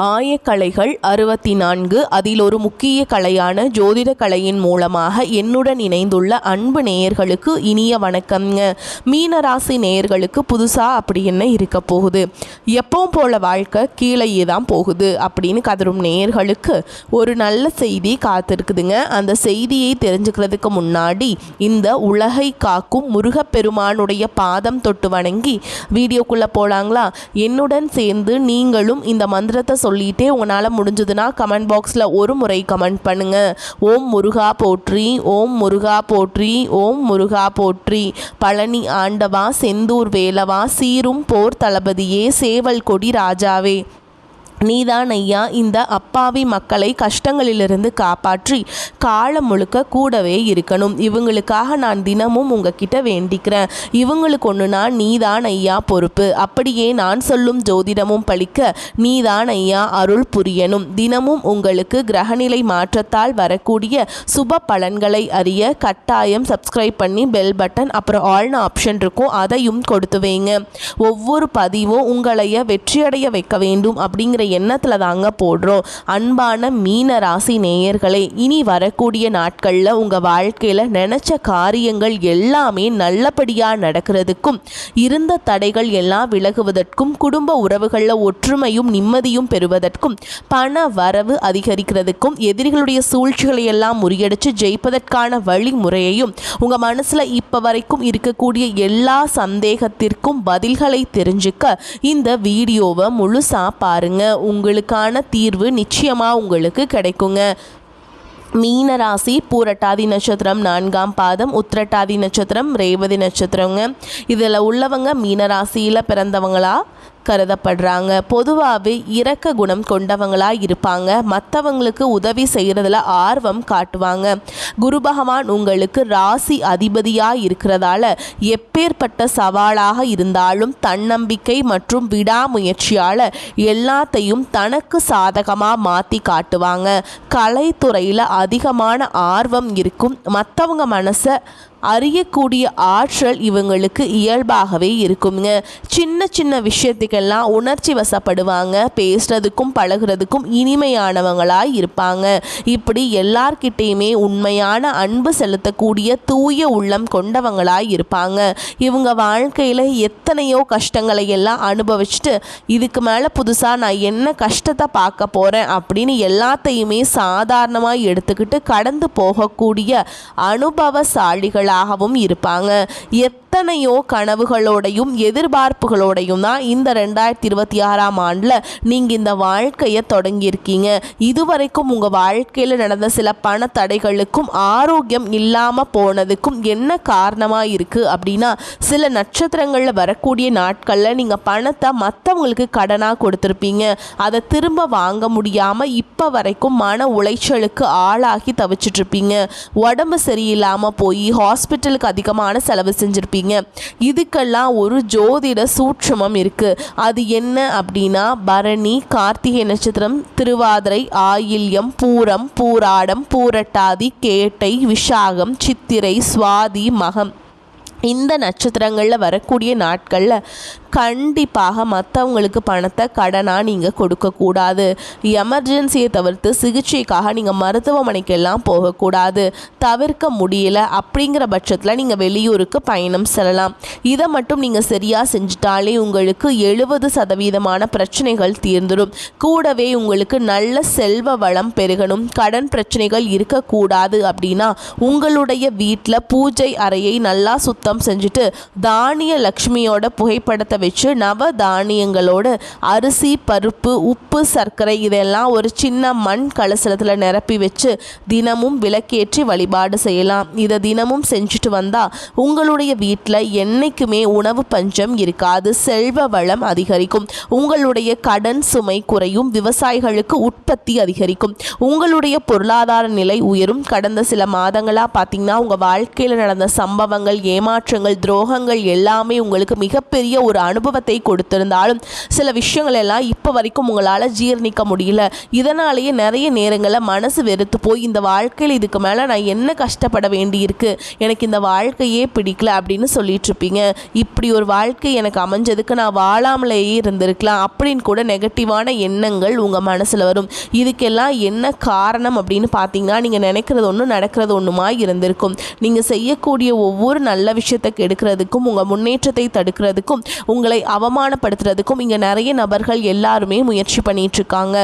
ஆயக்கலைகள் 64 அதில் ஒரு முக்கிய கலையான ஜோதிட கலையின் மூலமாக என்னுடன் இணைந்துள்ள அன்பு நேயர்களுக்கு இனிய வணக்கம்ங்க. மீனராசி நேயர்களுக்கு புதுசாக அப்படி என்ன இருக்க போகுது, எப்பவும் போல வாழ்க்கை கீழேயே தான் போகுது அப்படின்னு கதரும் நேயர்களுக்கு ஒரு நல்ல செய்தி காத்திருக்குதுங்க. அந்த செய்தியை தெரிஞ்சுக்கிறதுக்கு முன்னாடி இந்த உலகை காக்கும் முருகப்பெருமானுடைய பாதம் தொட்டு வணங்கி வீடியோக்குள்ளே போலாங்களா? என்னுடன் சேர்ந்து நீங்களும் இந்த மந்திரத்தை சொல்லிட்டே உங்களால் முடிஞ்சதுன்னா கமெண்ட் பாக்ஸில் ஒரு முறை கமெண்ட் பண்ணுங்க. ஓம் முருகா போற்றி, ஓம் முருகா போற்றி, ஓம் முருகா போற்றி. பழனி ஆண்டவா, செந்தூர் வேலவா, சீரும் போர் தளபதியே, சேவல் கொடி ராஜாவே, நீதான் ஐயா இந்த அப்பாவி மக்களை கஷ்டங்களிலிருந்து காப்பாற்றி காலம் முழுக்க கூடவே இருக்கணும். இவங்களுக்காக நான் தினமும் உங்ககிட்ட வேண்டிக்கிறேன். இவங்களுக்கு ஒன்றுனா நீதான் ஐயா பொறுப்பு. அப்படியே நான் சொல்லும் ஜோதிடமும் பழிக்க நீதான் ஐயா அருள் புரியணும். தினமும் உங்களுக்கு கிரகநிலை மாற்றத்தால் வரக்கூடிய சுப பலன்களை அறிய கட்டாயம் சப்ஸ்கிரைப் பண்ணி பெல் பட்டன் அப்புறம் ஆல்னு ஆப்ஷன் இருக்கும், அதையும் கொடுத்து வைங்க. ஒவ்வொரு பதிவும் உங்களைய வெற்றியடைய வைக்க வேண்டும் அப்படிங்கிற எண்ணத்தில் தாங்க போடுறோம். அன்பான மீன ராசி நேயர்களே, இனி வரக்கூடிய நாட்களில் உங்கள் வாழ்க்கையில் நினச்ச காரியங்கள் எல்லாமே நல்லபடியாக நடக்கிறதுக்கும், இருந்த தடைகள் எல்லாம் விலகுவதற்கும், குடும்ப உறவுகளில் ஒற்றுமையும் நிம்மதியும் பெறுவதற்கும், பண வரவு அதிகரிக்கிறதுக்கும், எதிரிகளுடைய சூழ்ச்சிகளை எல்லாம் முறியடித்து ஜெயிப்பதற்கான வழிமுறையையும், உங்கள் மனசில் இப்போ வரைக்கும் இருக்கக்கூடிய எல்லா சந்தேகத்திற்கும் பதில்களை தெரிஞ்சுக்க இந்த வீடியோவை முழுசாக பாருங்க. உங்களுக்கான தீர்வு நிச்சயமாக உங்களுக்கு கிடைக்குங்க. மீனராசி பூரட்டாதி நட்சத்திரம் 4ஆம் பாதம், உத்திரட்டாதி நட்சத்திரம், ரேவதி நட்சத்திரங்க. இதில் உள்ளவங்க மீனராசியில் பிறந்தவங்களா கருதப்படுறாங்க. பொதுவாகவே இரக்க குணம் கொண்டவங்களாக இருப்பாங்க. மற்றவங்களுக்கு உதவி செய்கிறதுல ஆர்வம் காட்டுவாங்க. குரு பகவான் உங்களுக்கு ராசி அதிபதியாக இருக்கிறதால எப்பேற்பட்ட சவாலாக இருந்தாலும் தன்னம்பிக்கை மற்றும் விடாமுயற்சியால் எல்லாத்தையும் தனக்கு சாதகமாக மாற்றி காட்டுவாங்க. கலைத்துறையில் அதிகமான ஆர்வம் இருக்கும். மற்றவங்க மனசை அறியக்கூடிய ஆற்றல் இவங்களுக்கு இயல்பாகவே இருக்குங்க. சின்ன சின்ன விஷயத்துக்கெல்லாம் உணர்ச்சி வசப்படுவாங்க. பேசுறதுக்கும் பழகிறதுக்கும் இனிமையானவங்களாக இருப்பாங்க. இப்படி எல்லார்கிட்டையுமே உண்மையான அன்பு செலுத்தக்கூடிய தூய உள்ளம் கொண்டவங்களாக இருப்பாங்க. இவங்க வாழ்க்கையில் எத்தனையோ கஷ்டங்களை எல்லாம் அனுபவிச்சுட்டு இதுக்கு மேலே புதுசாக நான் என்ன கஷ்டத்தை பார்க்க போகிறேன் அப்படின்னு எல்லாத்தையுமே சாதாரணமாக எடுத்துக்கிட்டு கடந்து போகக்கூடிய அனுபவசாலிகளாக இருப்பாங்க. எத்தனையோ கனவுகளோடையும் எதிர்பார்ப்புகளோடையும் தான் இந்த 2026ஆம் ஆண்டில் நீங்கள் இந்த வாழ்க்கையை தொடங்கியிருக்கீங்க. இதுவரைக்கும் உங்கள் வாழ்க்கையில் நடந்த சில பண தடைகளுக்கும் ஆரோக்கியம் இல்லாமல் போனதுக்கும் என்ன காரணமாக இருக்குது அப்படின்னா, சில நட்சத்திரங்களில் வரக்கூடிய நாட்களில் நீங்கள் பணத்தை மற்றவங்களுக்கு கடனாக கொடுத்துருப்பீங்க. அதை திரும்ப வாங்க முடியாமல் இப்போ வரைக்கும் மன உளைச்சலுக்கு ஆளாகி தவிச்சிட்ருப்பீங்க. உடம்பு சரியில்லாமல் போய் ஹாஸ்பிட்டலுக்கு அதிகமான செலவு செஞ்சுருப்பீங்க. இதுக்கெல்லாம் ஒரு ஜோதிட சூட்சுமம் இருக்கு. அது என்ன அப்படின்னா, பரணி, கார்த்திகை நட்சத்திரம், திருவாதிரை, ஆயில்யம், பூரம், பூராடம், பூரட்டாதி, கேட்டை, விஷாகம், சித்திரை, சுவாதி, மகம் இந்த நட்சத்திரங்களில் வரக்கூடிய நாட்களில் கண்டிப்பாக மற்றவங்களுக்கு பணத்தை கடனாக நீங்கள் கொடுக்கக்கூடாது. எமர்ஜென்சியை தவிர்த்து சிகிச்சைக்காக நீங்கள் மருத்துவமனைக்கெல்லாம் போகக்கூடாது. தவிர்க்க முடியல அப்படிங்கிற பட்சத்தில் நீங்கள் வெளியூருக்கு பயணம் செல்லலாம். இதை மட்டும் நீங்கள் சரியாக செஞ்சிட்டாலே உங்களுக்கு 70% பிரச்சனைகள் தீர்ந்துடும். கூடவே உங்களுக்கு நல்ல செல்வ வளம் பெருகணும். கடன் பிரச்சனைகள் இருக்கக்கூடாது அப்படின்னா உங்களுடைய வீட்டில் பூஜை அறையை நல்லா சுத்தம் செஞ்சுட்டு தானிய லக்ஷ்மியோட புகைப்படத்தை வச்சு நவ தானியங்களோடு அரிசி, பருப்பு, உப்பு, சர்க்கரை இதெல்லாம் ஒரு சின்ன மண் கலசலத்தில் நிரப்பி வச்சு தினமும் விளக்கேற்றி வழிபாடு செய்யலாம். இதை தினமும் செஞ்சுட்டு வந்தால் உங்களுடைய வீட்டில் என்னைக்குமே உணவு பஞ்சம் இருக்காது. செல்வ வளம் அதிகரிக்கும். உங்களுடைய கடன் சுமை குறையும். விவசாயிகளுக்கு உற்பத்தி அதிகரிக்கும். உங்களுடைய பொருளாதார நிலை உயரும். கடந்த சில மாதங்களாக பார்த்தீங்கன்னா உங்கள் வாழ்க்கையில் நடந்த சம்பவங்கள், ஏமாற்றங்கள், ஏமாற்றங்கள், துரோகங்கள் எல்லாமே உங்களுக்கு மிகப்பெரிய ஒரு அனுபவத்தை கொடுத்திருந்தாலும் சில விஷயங்கள் எல்லாம் இப்போ வரைக்கும் உங்களால் ஜீர்ணிக்க முடியல. இதனாலேயே நிறைய நேரங்களில் மனசு வெறுத்து போய் இந்த வாழ்க்கையில் இதுக்கு மேலே நான் என்ன கஷ்டப்பட வேண்டியிருக்கு, எனக்கு இந்த வாழ்க்கையே பிடிக்கல அப்படின்னு சொல்லிட்டு இருப்பீங்க. இப்படி ஒரு வாழ்க்கை எனக்கு அமைஞ்சதுக்கு நான் வாழாமலேயே இருந்திருக்கலாம் அப்படின்னு கூட நெகட்டிவான எண்ணங்கள் உங்கள் மனசில் வரும். இதுக்கெல்லாம் என்ன காரணம் அப்படின்னு பார்த்தீங்கன்னா, நீங்கள் நினைக்கிறது ஒன்று நடக்கிறது ஒன்றுமா இருந்திருக்கும். நீங்கள் செய்யக்கூடிய ஒவ்வொரு நல்ல விஷயத்தை கெடுக்கிறதுக்கும், உங்கள் முன்னேற்றத்தை தடுக்கிறதுக்கும், உங்களை அவமானப்படுத்துறதுக்கும் இங்கே நிறைய நபர்கள் எல்லாருமே முயற்சி பண்ணிட்டு இருக்காங்க.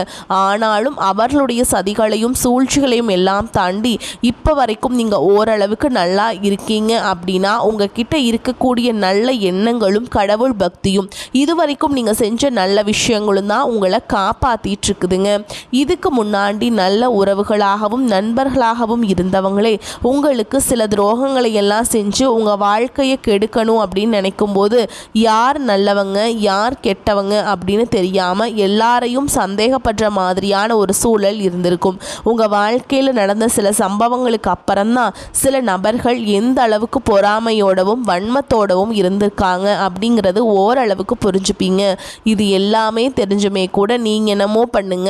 ஆனாலும் அவர்களுடைய சதிகளையும் சூழ்ச்சிகளையும் எல்லாம் தாண்டி இப்போ வரைக்கும் நீங்கள் ஓரளவுக்கு நல்லா இருக்கீங்க அப்படின்னா உங்ககிட்ட இருக்கக்கூடிய நல்ல எண்ணங்களும் கடவுள் பக்தியும் இதுவரைக்கும் நீங்கள் செஞ்ச நல்ல விஷயங்களும் தான் உங்களை காப்பாற்றிட்டு இருக்குதுங்க. இதுக்கு முன்னாடி நல்ல உறவுகளாகவும் நண்பர்களாகவும் இருந்தவங்களே உங்களுக்கு சில துரோகங்களை எல்லாம் செஞ்சு உங்கள் வாழ்க்கையை கெடுக்கணும் அப்படின்னு நினைக்கும் போது யார் நல்லவங்க யார் கெட்டவங்க அப்படின்னு தெரியாமல் எல்லாரையும் சந்தேகப்படுற மாதிரியான ஒரு சூழல் இருந்திருக்கும். உங்கள் வாழ்க்கையில் நடந்த சில சம்பவங்களுக்கு அப்புறம்தான் சில நபர்கள் எந்த அளவுக்கு பொறாமையோடவும் வன்மத்தோடவும் இருந்திருக்காங்க அப்படிங்கிறது ஓரளவுக்கு புரிஞ்சுப்பீங்க. இது எல்லாமே தெரிஞ்சுமே கூட நீங்கள் என்னமோ பண்ணுங்க,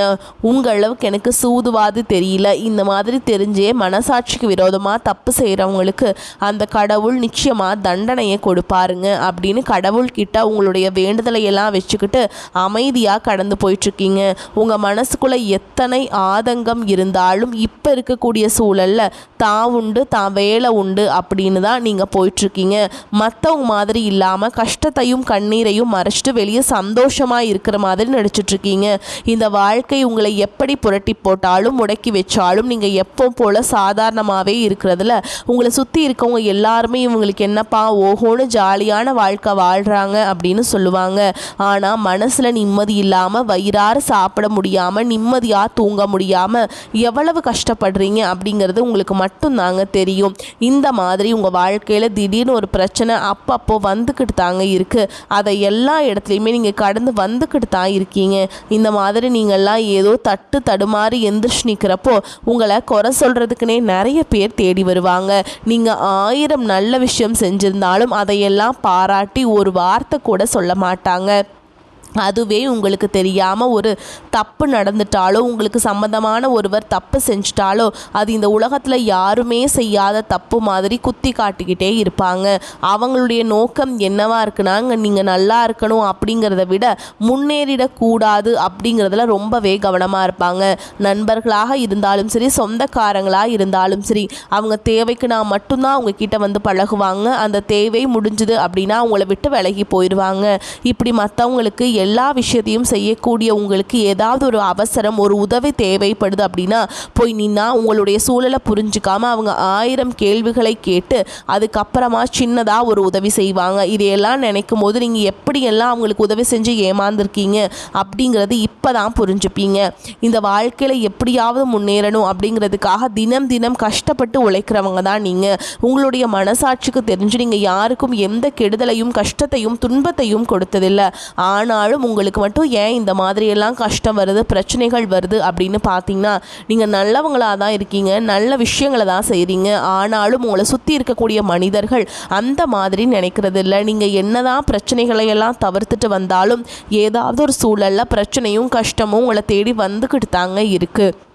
உங்கள் அளவுக்கு எனக்கு சூதுவாது தெரியல, இந்த மாதிரி தெரிஞ்சே மனசாட்சிக்கு விரோதமாக தப்பு செய்கிறவங்களுக்கு அந்த கடவுள் நிச்சயமாக தண்டனையை கொடுப்பாருங்க அப்படின்னு கடவுள்கிட்ட உங்களுடைய வேண்டுதலை எல்லாம் வச்சுக்கிட்டு அமைதியாக கடந்து போயிட்டுருக்கீங்க. உங்கள் மனசுக்குள்ளே எத்தனை ஆதங்கம் இருந்தாலும் இப்போ இருக்கக்கூடிய சூழலில் தான் உண்டு தான் வேலை உண்டு அப்படின்னு தான் நீங்கள் போயிட்டுருக்கீங்க. மற்றவங்க மாதிரி இல்லாமல் கஷ்டத்தையும் கண்ணீரையும் மறைச்சிட்டு வெளியே சந்தோஷமாக இருக்கிற மாதிரி நடிச்சிட்ருக்கீங்க. இந்த வாழ்க்கை உங்களை எப்படி புரட்டி போட்டாலும் முடக்கி வச்சாலும் நீங்கள் எப்போ போல் சாதாரணமாகவே இருக்கிறதுல உங்களை சுற்றி இருக்கவங்க எல்லாருமே இவங்களுக்கு என்னப்பா ஓஹோன்னு ஜாலியான வாழ்க்கை வாழ்கிறாங்க அப்படின்னு சொல்லுவாங்க. ஆனால் மனசில் நிம்மதி இல்லாமல் வயிறார சாப்பிட முடியாமல் நிம்மதியாக தூங்க முடியாமல் எவ்வளவு கஷ்டப்படுறீங்க அப்படிங்கிறது உங்களுக்கு மட்டும்தாங்க தெரியும். இந்த மாதிரி உங்கள் வாழ்க்கையில் திடீர்னு ஒரு பிரச்சனை அப்பப்போ வந்துக்கிட்டு தாங்க இருக்குது. அதை எல்லா இடத்துலையுமே நீங்கள் கடந்து வந்துக்கிட்டு தான் இருக்கீங்க. இந்த மாதிரி நீங்கள்லாம் ஏதோ தடுமாறி எந்திரிச்சு நிற்கிறப்போ உங்களை குறை சொல்கிறதுக்குனே நிறைய பேர் தேடி வருவாங்க. நீங்கள் 1000 நல்ல விஷயம் செஞ்சிருந்தாலும் அதையெல்லாம் பாராட்டி ஒரு வார்த்தை கூட சொல்ல மாட்டாங்க. அதுவே உங்களுக்கு தெரியாமல் ஒரு தப்பு நடந்துட்டாலோ உங்களுக்கு சம்மந்தமான ஒருவர் தப்பு செஞ்சிட்டாலோ அது இந்த உலகத்தில் யாருமே செய்யாத தப்பு மாதிரி குத்தி காட்டிக்கிட்டே இருப்பாங்க. அவங்களுடைய நோக்கம் என்னவாக இருக்குன்னா நீங்கள் நல்லா இருக்கணும் அப்படிங்கிறத விட முன்னேறிடக்கூடாது அப்படிங்கிறதுல ரொம்பவே கவனமாக இருப்பாங்க. நண்பர்களாக இருந்தாலும் சரி சொந்தக்காரங்களாக இருந்தாலும் சரி அவங்க தேவைக்கு நான் மட்டும்தான் அவங்க கிட்ட வந்து பழகுவாங்க. அந்த தேவை முடிஞ்சுது அப்படின்னா அவங்கள விட்டு விலகி போயிடுவாங்க. இப்படி மற்றவங்களுக்கு எல்லா விஷயத்தையும் செய்யக்கூடிய உங்களுக்கு ஏதாவது ஒரு அவசரம் ஒரு உதவி தேவைப்படுது அப்படின்னா போய் நின்னா உங்களுடைய சூழலை புரிஞ்சுக்காம அவங்க 1000 கேள்விகளை கேட்டு அதுக்கப்புறமா சின்னதாக ஒரு உதவி செய்வாங்க. இதையெல்லாம் நினைக்கும் போது நீங்கள் எப்படியெல்லாம் அவங்களுக்கு உதவி செஞ்சு ஏமாந்துருக்கீங்க அப்படிங்கிறது இப்போ தான் புரிஞ்சுப்பீங்க. இந்த வாழ்க்கையில் எப்படியாவது முன்னேறணும் அப்படிங்கிறதுக்காக தினம் தினம் கஷ்டப்பட்டு உழைக்கிறவங்க தான் நீங்கள். உங்களுடைய மனசாட்சிக்கு தெரிஞ்சு நீங்கள் யாருக்கும் எந்த கெடுதலையும் கஷ்டத்தையும் துன்பத்தையும் கொடுத்ததில்லை. ஆனாலும் உங்களுக்கு மட்டும் ஏன் இந்த மாதிரியெல்லாம் கஷ்டம் வருது பிரச்சனைகள் வருது அப்படின்னு பார்த்தீங்கன்னா நீங்கள் நல்லவங்களாக தான் இருக்கீங்க, நல்ல விஷயங்களை தான் செய்கிறீங்க. ஆனாலும் உங்களை சுற்றி இருக்கக்கூடிய மனிதர்கள் அந்த மாதிரி நினைக்கிறது இல்லை. நீங்கள் என்னதான் பிரச்சனைகளை எல்லாம் தவிர்த்துட்டு வந்தாலும் ஏதாவது ஒரு சூழலில் பிரச்சனையும் கஷ்டமும் உங்களை தேடி வந்துக்கிட்டு தாங்க இருக்குது.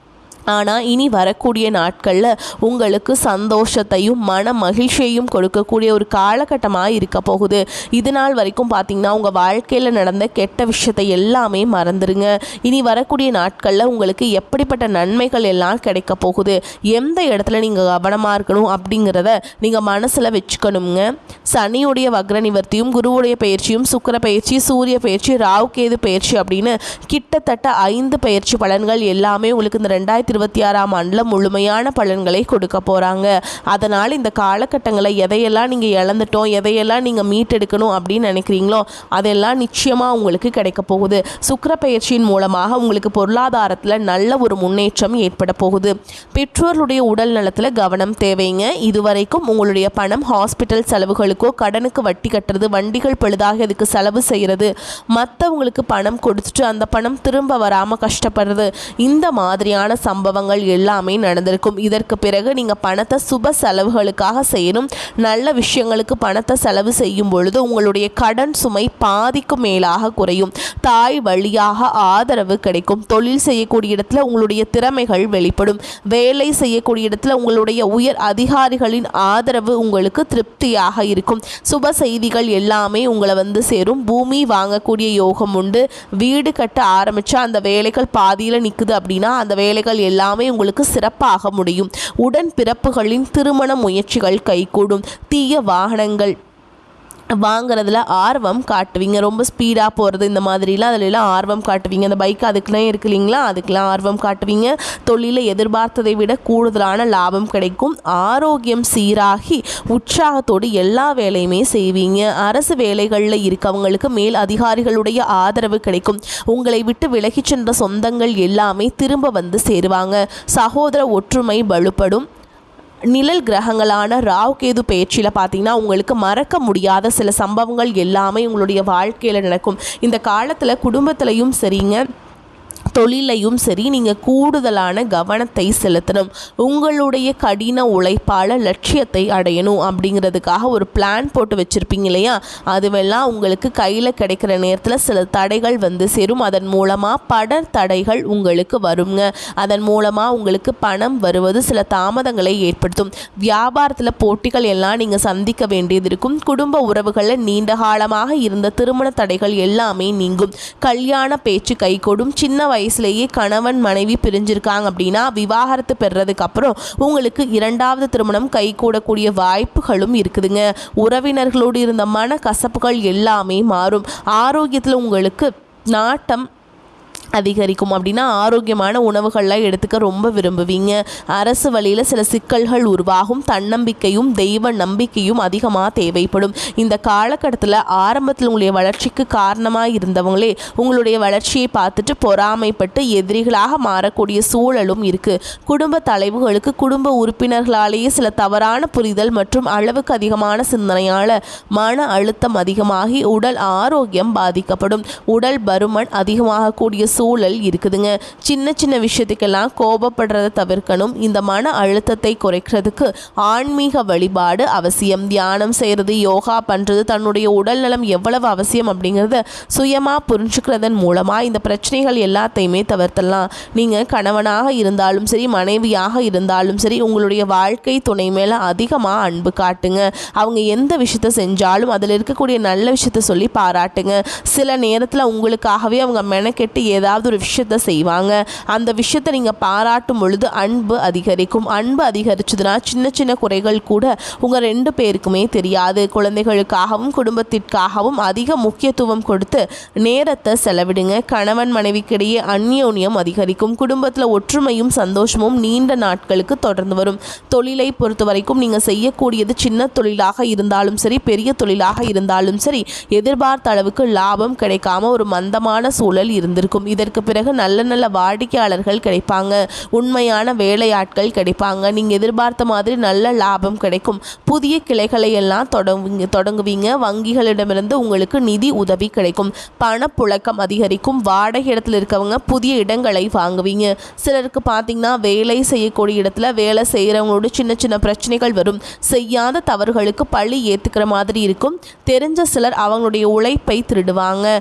ஆனால் இனி வரக்கூடிய நாட்களில் உங்களுக்கு சந்தோஷத்தையும் மன மகிழ்ச்சியையும் கொடுக்கக்கூடிய ஒரு காலகட்டமாக இருக்க போகுது. இது நாள் வரைக்கும் பார்த்திங்கன்னா உங்கள் வாழ்க்கையில் நடந்த கெட்ட விஷயத்தை எல்லாமே மறந்துடுங்க. இனி வரக்கூடிய நாட்களில் உங்களுக்கு எப்படிப்பட்ட நன்மைகள் எல்லாம் கிடைக்க போகுது, எந்த இடத்துல நீங்கள் கவனமாக இருக்கணும் அப்படிங்கிறத நீங்கள் மனசில் வச்சுக்கணுங்க. சனியுடைய வக்ர நிவர்த்தியும் குருவுடைய பயிற்சியும் சுக்கிர பயிற்சி சூரிய பயிற்சி ராகு கேது பயிற்சி அப்படின்னு கிட்டத்தட்ட 5 பயிற்சி பலன்கள் எல்லாமே உங்களுக்கு இந்த 2026ஆம் ஆண்டில் முழுமையான பலன்களை கொடுக்க போகிறாங்க. அதனால் இந்த காலகட்டங்களில் எதையெல்லாம் நீங்கள் இழந்துட்டோம் எதையெல்லாம் நீங்கள் மீட்டெடுக்கணும் அப்படின்னு நினைக்கிறீங்களோ அதெல்லாம் நிச்சயமாக உங்களுக்கு கிடைக்க போகுது. சுக்கிர பயிற்சியின் மூலமாக உங்களுக்கு பொருளாதாரத்தில் நல்ல ஒரு முன்னேற்றம் ஏற்பட போகுது. பெற்றோர்களுடைய உடல் நலத்தில் கவனம் தேவைங்க. இதுவரைக்கும் உங்களுடைய பணம் ஹாஸ்பிட்டல் செலவுகளுக்கோ கடனுக்கு வட்டி கட்டுறது வண்டிகள் பழுதாக அதுக்கு செலவு செய்கிறது மற்றவங்களுக்கு பணம் கொடுத்துட்டு அந்த பணம் திரும்ப வராமல் கஷ்டப்படுறது இந்த மாதிரியான சம்பவம் சம்பவங்கள் எல்லாமே நடந்திருக்கும். இதற்கு பிறகு நீங்கள் பணத்தை சுப செலவுகளுக்காக செய்யணும். நல்ல விஷயங்களுக்கு பணத்தை செலவு செய்யும் பொழுது உங்களுடைய கடன் சுமை பாதிக்கும் மேலாக குறையும். தாய் வழியாக ஆதரவு கிடைக்கும். தொழில் செய்யக்கூடிய இடத்துல உங்களுடைய திறமைகள் வெளிப்படும். வேலை செய்யக்கூடிய இடத்துல உங்களுடைய உயர் அதிகாரிகளின் ஆதரவு உங்களுக்கு திருப்தியாக இருக்கும். சுப செய்திகள் எல்லாமே உங்களை வந்து சேரும். பூமி வாங்கக்கூடிய யோகம் உண்டு. வீடு கட்ட ஆரம்பித்தா அந்த வேலைகள் பாதியில் நிற்குது அப்படின்னா அந்த வேலைகள் எல்லாமே உங்களுக்கு சிறப்பாக முடியும். உடன் பிறப்புகளின் திருமண முயற்சிகள் கைகூடும். தீய வாகனங்கள் வாங்குறதுல ஆர்வம் காட்டுவீங்க. ரொம்ப ஸ்பீடாக போகிறது இந்த மாதிரிலாம் அதிலெல்லாம் ஆர்வம் காட்டுவீங்க. அந்த பைக் அதுக்குலாம் இருக்கு இல்லைங்களா, அதுக்கெலாம் ஆர்வம் காட்டுவீங்க. தொழிலில் எதிர்பார்த்ததை விட கூடுதலான லாபம் கிடைக்கும். ஆரோக்கியம் சீராகி உற்சாகத்தோடு எல்லா வேலையுமே செய்வீங்க. அரசு வேலைகளில் இருக்கவங்களுக்கு மேல் அதிகாரிகளுடைய ஆதரவு கிடைக்கும். உங்களை விட்டு விலகி சென்ற சொந்தங்கள் எல்லாமே திரும்ப வந்து சேருவாங்க. சகோதர ஒற்றுமை வலுப்படும். நிழல் கிரகங்களான ராகு கேது பயிற்சியில் பார்த்தீங்கன்னா உங்களுக்கு மறக்க முடியாத சில சம்பவங்கள் எல்லாமே உங்களுடைய வாழ்க்கையில் நடக்கும். இந்த காலத்தில் குடும்பத்திலையும் சரிங்க, தொழிலையும் சரி நீங்கள் கூடுதலான கவனத்தை செலுத்தணும். உங்களுடைய கடின உழைப்பால் லட்சியத்தை அடையணும் அப்படிங்கிறதுக்காக ஒரு பிளான் போட்டு வச்சுருப்பீங்க இல்லையா, அதுவெல்லாம் உங்களுக்கு கையில் கிடைக்கிற நேரத்தில் சில தடைகள் வந்து சேரும். அதன் மூலமாக பட தடைகள் உங்களுக்கு வருங்க. அதன் மூலமாக உங்களுக்கு பணம் வருவது சில தாமதங்களை ஏற்படுத்தும். வியாபாரத்தில் போட்டிகள் எல்லாம் நீங்கள் சந்திக்க வேண்டியது இருக்கும். குடும்ப உறவுகளில் நீண்ட காலமாக இருந்த திருமண தடைகள் எல்லாமே நீங்கும். கல்யாண பேச்சு கைகூடும். சின்ன வயசுலேயே கணவன் மனைவி பிரிஞ்சிருக்காங்க அப்படின்னா விவாகரத்து பெறதுக்கு அப்புறம் உங்களுக்கு இரண்டாவது திருமணம் கைகூடக்கூடிய வாய்ப்புகளும் இருக்குதுங்க. உறவினர்களோடு இருந்த மன கசப்புகள் எல்லாமே மாறும். ஆரோக்கியத்தில் உங்களுக்கு நாட்டம் அதிகரிக்கும். அப்படின்னா ஆரோக்கியமான உணவுகள்லாம் எடுத்துக்க ரொம்ப விரும்புவீங்க. அரசு வழியில் சில சிக்கல்கள் உருவாகும். தன்னம்பிக்கையும் தெய்வ நம்பிக்கையும் அதிகமாக தேவைப்படும். இந்த காலகட்டத்தில் ஆரம்பத்தில் உங்களுடைய வளர்ச்சிக்கு காரணமாக இருந்தவங்களே உங்களுடைய வளர்ச்சியை பார்த்துட்டு பொறாமைப்பட்டு எதிரிகளாக மாறக்கூடிய சூழலும் இருக்குது. குடும்ப தலைவுகளுக்கு குடும்ப உறுப்பினர்களாலேயே சில தவறான புரிதல் மற்றும் அளவுக்கு அதிகமான சிந்தனையால் மன அழுத்தம் அதிகமாகி உடல் ஆரோக்கியம் பாதிக்கப்படும். உடல் பருமன் அதிகமாகக்கூடிய சூழல் இருக்குதுங்க. சின்ன சின்ன விஷயத்துக்கெல்லாம் கோபப்படுறதை தவிர்க்கணும். இந்த மன அழுத்தத்தை குறைக்கிறதுக்கு ஆன்மீக வழிபாடு அவசியம். தியானம் செய்கிறது, யோகா பண்ணுறது, தன்னுடைய உடல் நலம் எவ்வளவு அவசியம் அப்படிங்கிறத சுயமாக புரிஞ்சுக்கிறதன் மூலமாக இந்த பிரச்சனைகள் எல்லாத்தையுமே தவிர்த்தலாம். நீங்கள் கணவனாக இருந்தாலும் சரி, மனைவியாக இருந்தாலும் சரி, உங்களுடைய வாழ்க்கை துணை மேலே அதிகமாக அன்பு காட்டுங்க. அவங்க எந்த விஷயத்தை செஞ்சாலும் அதில் இருக்கக்கூடிய நல்ல விஷயத்தை சொல்லி பாராட்டுங்க. சில நேரத்தில் உங்களுக்காகவே அவங்க மெனக்கெட்டு ஏதாவது ஒரு விஷயத்தை செய்வாங்க. அந்த விஷயத்தை நீங்கள் பாராட்டும் பொழுது அன்பு அதிகரிக்கும். அன்பு அதிகரிச்சதுன்னா சின்ன சின்ன குறைகள் கூட உங்கள் ரெண்டு பேருக்குமே தெரியாது. குழந்தைகளுக்காகவும் குடும்பத்திற்காகவும் அதிக முக்கியத்துவம் கொடுத்து நேரத்தை செலவிடுங்க. கணவன் மனைவிக்கிடையே அந்யோன்யம் அதிகரிக்கும். குடும்பத்தில் ஒற்றுமையும் சந்தோஷமும் நீண்ட நாட்களுக்கு தொடர்ந்து வரும். தொழிலை பொறுத்த வரைக்கும் நீங்கள் செய்யக்கூடியது சின்ன தொழிலாக இருந்தாலும் சரி, பெரிய தொழிலாக இருந்தாலும் சரி, எதிர்பார்த்த அளவுக்கு லாபம் கிடைக்காம ஒரு மந்தமான சூழல் இருந்திருக்கும். இதற்கு பிறகு நல்ல நல்ல வாடிக்கையாளர்கள் கிடைப்பாங்க. உண்மையான வேலையாட்கள் கிடைப்பாங்க. நீங்கள் எதிர்பார்த்த மாதிரி நல்ல லாபம் கிடைக்கும். புதிய கிளைகளை எல்லாம் தொடங்குவீங்க. வங்கிகளிடமிருந்து உங்களுக்கு நிதி உதவி கிடைக்கும். பணப்புழக்கம் அதிகரிக்கும். வாடகை இடத்துல இருக்கவங்க புதிய இடங்களை வாங்குவீங்க. சிலருக்கு பார்த்தீங்கன்னா வேலை செய்யக்கூடிய இடத்துல வேலை செய்கிறவங்களோட சின்ன சின்ன பிரச்சனைகள் வரும். செய்யாத தவறுகளுக்கு பழி ஏற்றுக்கிற மாதிரி இருக்கும். தெரிஞ்ச சிலர் அவங்களுடைய உழைப்பை திருடுவாங்க.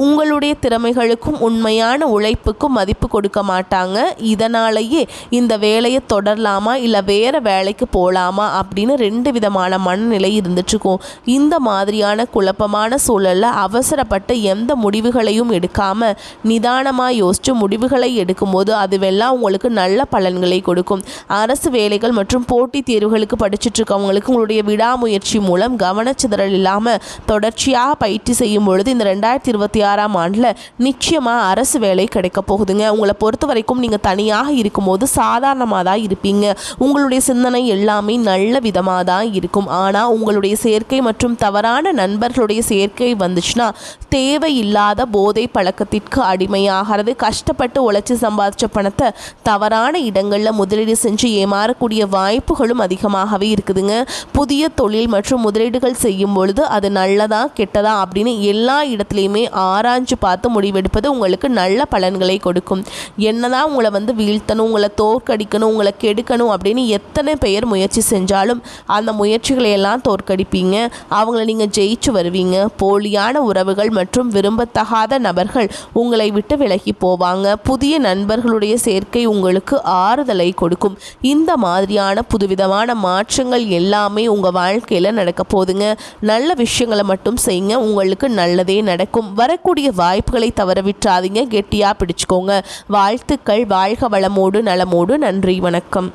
உங்களுடைய திறமைகளுக்கும் உண்மையான உழைப்புக்கும் மதிப்பு கொடுக்க மாட்டாங்க. இதனாலேயே இந்த வேலையை தொடரலாமா இல்லை வேறு வேலைக்கு போகலாமா அப்படின்னு ரெண்டு விதமான மனநிலை இருந்துட்டுருக்கும். இந்த மாதிரியான குழப்பமான சூழலில் அவசரப்பட்டு எந்த முடிவுகளையும் எடுக்காமல் நிதானமாக யோசித்து முடிவுகளை எடுக்கும்போது அதுவெல்லாம் உங்களுக்கு நல்ல பலன்களை கொடுக்கும். அரசு வேலைகள் மற்றும் போட்டித் தேர்வுகளுக்கு படிச்சுட்டு இருக்கவங்களுக்கு உங்களுடைய விடாமுயற்சி மூலம் கவனச்சிதறல் இல்லாமல் தொடர்ச்சியாக பயிற்சி செய்யும் பொழுது இந்த 2026 ஆண்டில் நிச்சயமாக அரசு வேலை கிடைக்க போகுதுங்க. உங்களை பொறுத்த வரைக்கும் நீங்கள் தனியாக இருக்கும்போது சாதாரணமாக தான் இருப்பீங்க. உங்களுடைய சிந்தனை எல்லாமே நல்ல விதமாக தான் இருக்கும். ஆனால் உங்களுடைய சேர்க்கை மற்றும் தவறான நண்பர்களுடைய சேர்க்கை வந்துச்சுன்னா தேவையில்லாத போதை பழக்கத்திற்கு அடிமையாகிறது. கஷ்டப்பட்டு உழைச்சி சம்பாதிச்ச பணத்தை தவறான இடங்களில் முதலீடு செஞ்சு ஏமாறக்கூடிய வாய்ப்புகளும் அதிகமாகவே இருக்குதுங்க. புதிய தொழில் மற்றும் முதலீடுகள் செய்யும் பொழுது அது நல்லதா கெட்டதா அப்படின்னு எல்லா இடத்துலையுமே ஆராய்ஞ்சு பார்த்து முடிவெடுப்பது உங்களுக்கு நல்ல பலன்களை கொடுக்கும். என்னதான் உங்களை வீழ்த்தணும், உங்களை தோற்கடிக்கணும், உங்களை கெடுக்கணும் அப்படின்னு எத்தனை பேர் முயற்சி செஞ்சாலும் அந்த முயற்சிகளை எல்லாம் தோற்கடிப்பீங்க. அவங்கள நீங்கள் ஜெயிச்சு வருவீங்க. போலியான உறவுகள் மற்றும் விரும்பத்தகாத நபர்கள் உங்களை விட்டு விலகி போவாங்க. புதிய நண்பர்களுடைய சேர்க்கை உங்களுக்கு ஆறுதலை கொடுக்கும். இந்த மாதிரியான புதுவிதமான மாற்றங்கள் எல்லாமே உங்கள் வாழ்க்கையில் நடக்க போதுங்க. நல்ல விஷயங்களை மட்டும் செய்யுங்க, உங்களுக்கு நல்லதே நடக்கும். வரக்கூடிய வாய்ப்புகளை தவற விட்டுறாதீங்க, கெட்டியாக பிடிச்சுக்கோங்க. வாழ்த்துக்கள். வாழ்க வளமோடு நலமோடு. நன்றி, வணக்கம்.